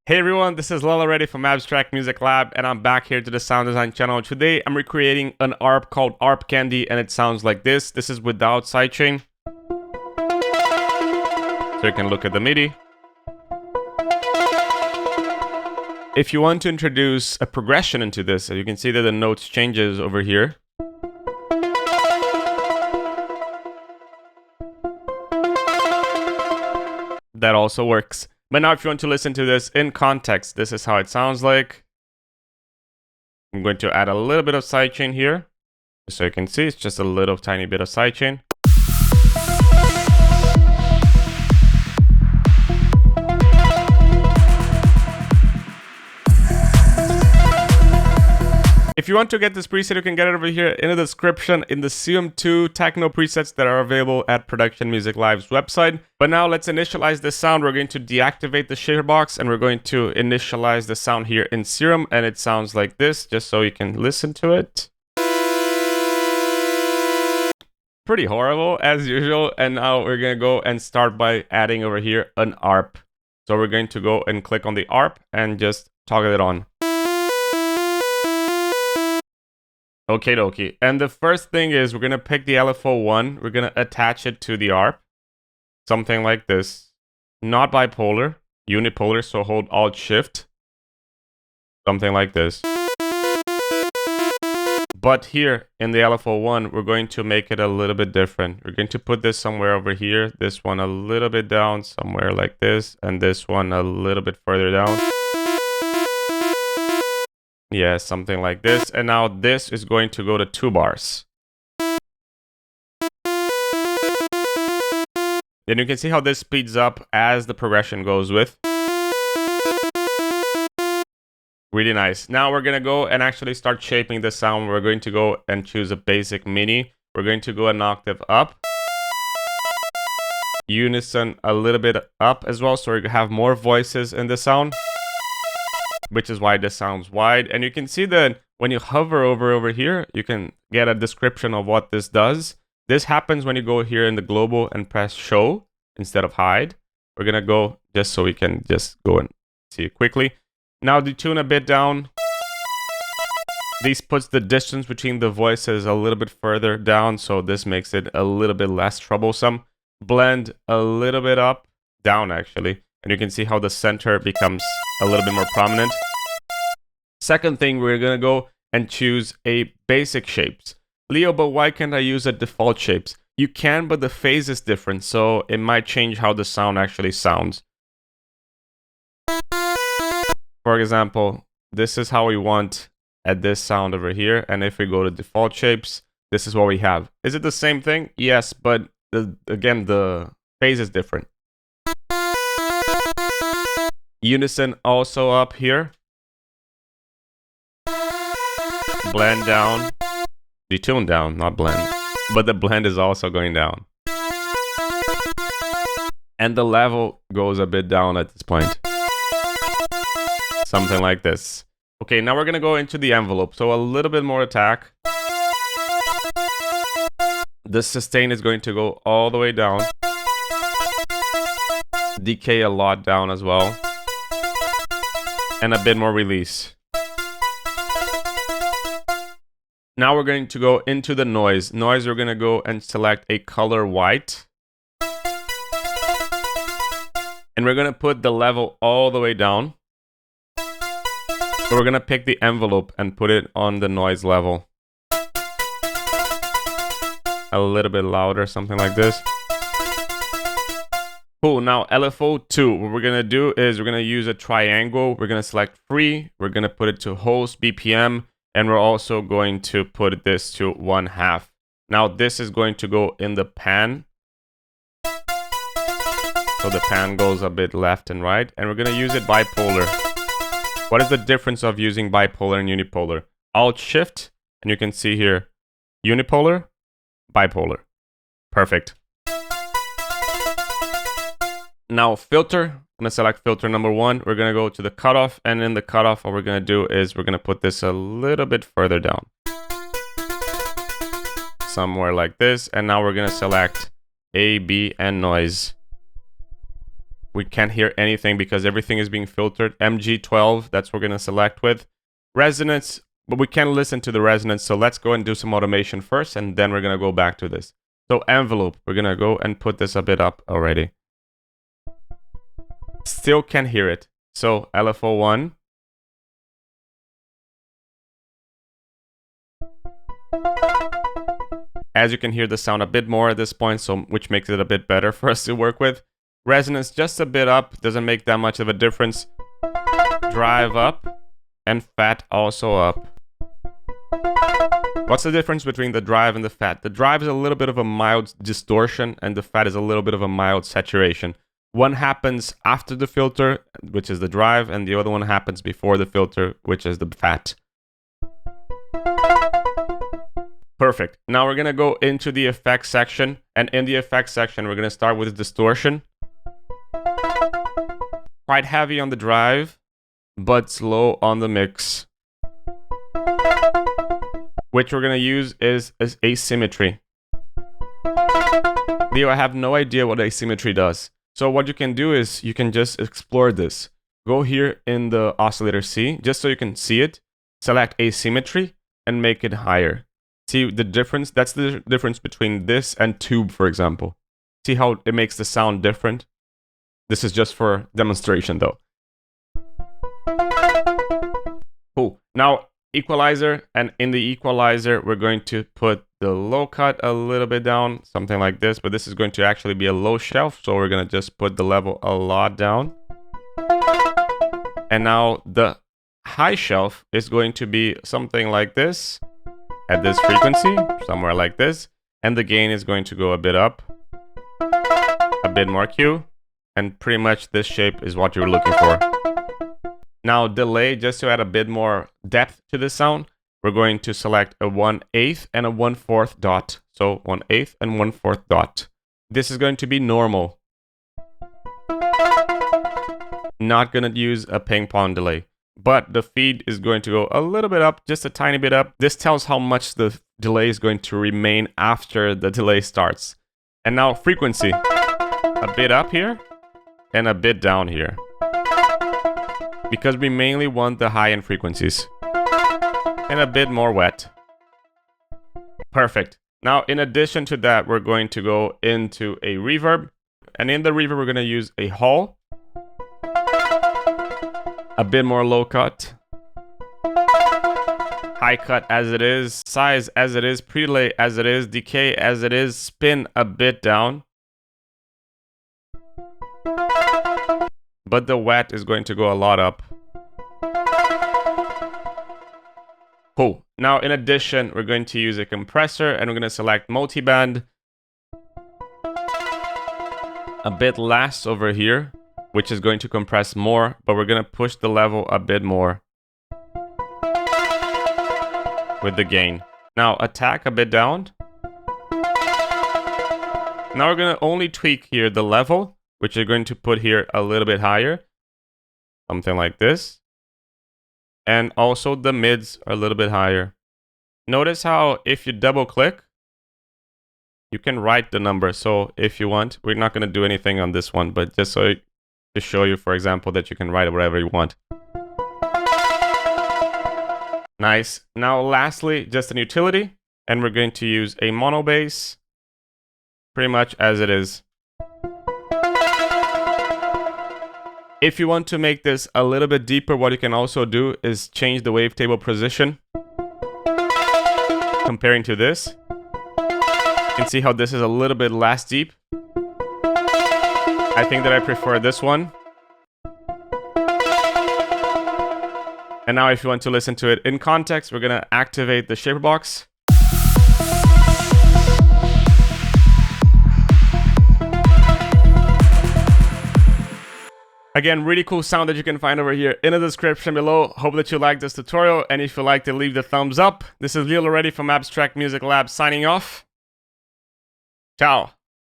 Hey everyone, this is Leo Lauretti from Abstract Music Lab, and I'm back here to the sound design channel. Today I'm recreating an ARP called ARP Candy, and it sounds like this. This is without sidechain. So you can look at the MIDI. If you want to introduce a progression into this, you can see that the notes changes over here. That also works. But now if you want to listen to this in context, this is how it sounds like. I'm going to add a little bit of sidechain here. So you can see it's just a little tiny bit of sidechain. If you want to get this preset, you can get it over here in the description in the Serum 2 Techno presets that are available at Production Music Live's website. But now let's initialize this sound. We're going to deactivate the shader box and we're going to initialize the sound here in Serum, and it sounds like this, just so you can listen to it. Pretty horrible as usual. And now we're going to go and start by adding over here an ARP. So we're going to go and click on the ARP and just toggle it on. Okie dokie. And the first thing is we're going to pick the LFO1. We're going to attach it to the ARP. Something like this. Not bipolar, unipolar, so hold Alt Shift. Something like this. But here in the LFO1, we're going to make it a little bit different. We're going to put this somewhere over here. This one a little bit down, somewhere like this. And this one a little bit further down. Yeah, something like this. And now this is going to go to 2 bars. Then you can see how this speeds up as the progression goes with. Really nice. Now we're going to go and actually start shaping the sound. We're going to go and choose a basic MIDI. We're going to go an octave up. Unison a little bit up as well, so we have more voices in the sound, which is why this sounds wide. And you can see that when you hover over here, you can get a description of what this does. This happens when you go here in the global and press show instead of hide. We're gonna go just so we can just go and see it quickly. Now detune a bit down. This puts the distance between the voices a little bit further down, so this makes it a little bit less troublesome. Blend a little bit up, down actually. And you can see how the center becomes a little bit more prominent. Second thing, we're going to go and choose a basic shapes. Leo, but why can't I use a default shapes? You can, but the phase is different, so it might change how the sound actually sounds. For example, this is how we want at this sound over here. And if we go to default shapes, this is what we have. Is it the same thing? Yes, but again, the phase is different. Unison also up here. Blend down. Detune down, not blend. But the blend is also going down. And the level goes a bit down at this point. Something like this. Okay, now we're going to go into the envelope. So a little bit more attack. The sustain is going to go all the way down. Decay a lot down as well. And a bit more release. Now we're going to go into the noise. Noise, we're going to go and select a color white. And we're going to put the level all the way down. So we're going to pick the envelope and put it on the noise level. A little bit louder, something like this. Cool, now LFO2, what we're going to do is we're going to use a triangle. We're going to select free. We're going to put it to host BPM. And we're also going to put this to 1/2. Now this is going to go in the pan. So the pan goes a bit left and right. And we're going to use it bipolar. What is the difference of using bipolar and unipolar? Alt Shift, and you can see here, unipolar, bipolar. Perfect. Now filter, I'm going to select filter number 1. We're going to go to the cutoff, and in the cutoff, what we're going to do is we're going to put this a little bit further down. Somewhere like this, and now we're going to select A, B, and noise. we can't hear anything because everything is being filtered. MG12, that's what we're going to select with. Resonance, but we can listen to the resonance, so let's go and do some automation first, and then we're going to go back to this. So envelope, we're going to go and put this a bit up already. Still can hear it. So LFO1. As you can hear the sound a bit more at this point, so which makes it a bit better for us to work with. Resonance just a bit up, doesn't make that much of a difference. Drive up, and fat also up. What's the difference between the drive and the fat? The drive is a little bit of a mild distortion, and the fat is a little bit of a mild saturation. One happens after the filter, which is the drive, and the other one happens before the filter, which is the fat. Perfect. Now we're going to go into the effects section, and in the effects section, we're going to start with distortion. Quite heavy on the drive, but slow on the mix. Which we're going to use is asymmetry. Leo, I have no idea what asymmetry does. So what you can do is you can just explore this. Go here in the oscillator C, just so you can see it. Select asymmetry and make it higher. See the difference? That's the difference between this and tube, for example. See how it makes the sound different? This is just for demonstration though. Cool. Now, equalizer, and in the equalizer, we're going to put the low cut a little bit down, something like this, but this is going to actually be a low shelf, so we're going to just put the level a lot down. And now the high shelf is going to be something like this, at this frequency, somewhere like this, and the gain is going to go a bit up, a bit more Q, and pretty much this shape is what you're looking for. Now delay, just to add a bit more depth to the sound, we're going to select a 1/8 and a 1/4 dot. So 1/8 and 1/4 dot. This is going to be normal. Not going to use a ping pong delay. But the feed is going to go a little bit up, just a tiny bit up. This tells how much the delay is going to remain after the delay starts. And now frequency. A bit up here and a bit down here. Because we mainly want the high-end frequencies. And a bit more wet. Perfect. Now, in addition to that, we're going to go into a reverb. And in the reverb, we're going to use a hall. A bit more low cut. High cut as it is. Size as it is. Pre-delay as it is. Decay as it is. Spin a bit down. But the wet is going to go a lot up. Cool. Now, in addition, we're going to use a compressor, and we're going to select multiband. A bit less over here, which is going to compress more, but we're going to push the level a bit more with the gain. Now, attack a bit down. Now we're going to only tweak here the level, which you're going to put here a little bit higher. Something like this. And also the mids are a little bit higher. Notice how if you double click, you can write the number. So if you want, we're not going to do anything on this one, but just so to show you, for example, that you can write whatever you want. Nice. Now lastly, just an utility, and we're going to use a mono bass, pretty much as it is. If you want to make this a little bit deeper, what you can also do is change the wavetable position. Comparing to this. You can see how this is a little bit less deep. I think that I prefer this one. And now if you want to listen to it in context, we're going to activate the shaper box. Again, really cool sound that you can find over here in the description below. Hope that you liked this tutorial, and if you liked it, leave the thumbs up. This is Leo Lauretti from Abstract Music Lab signing off. Ciao.